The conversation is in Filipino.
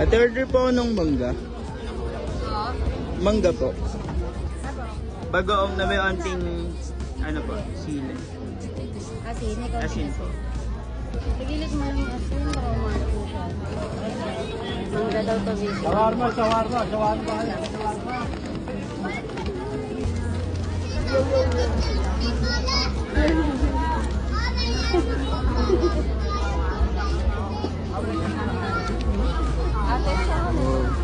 Ate, order po ako ng mangga. Mangga po. Bagoong na may onting, ano po, sili. Asin, ikaw Asin po. Tagilit mo yung asin, baka umalat mo siya. Mangga daw to, baby. Shawarma. Ate, siya ano?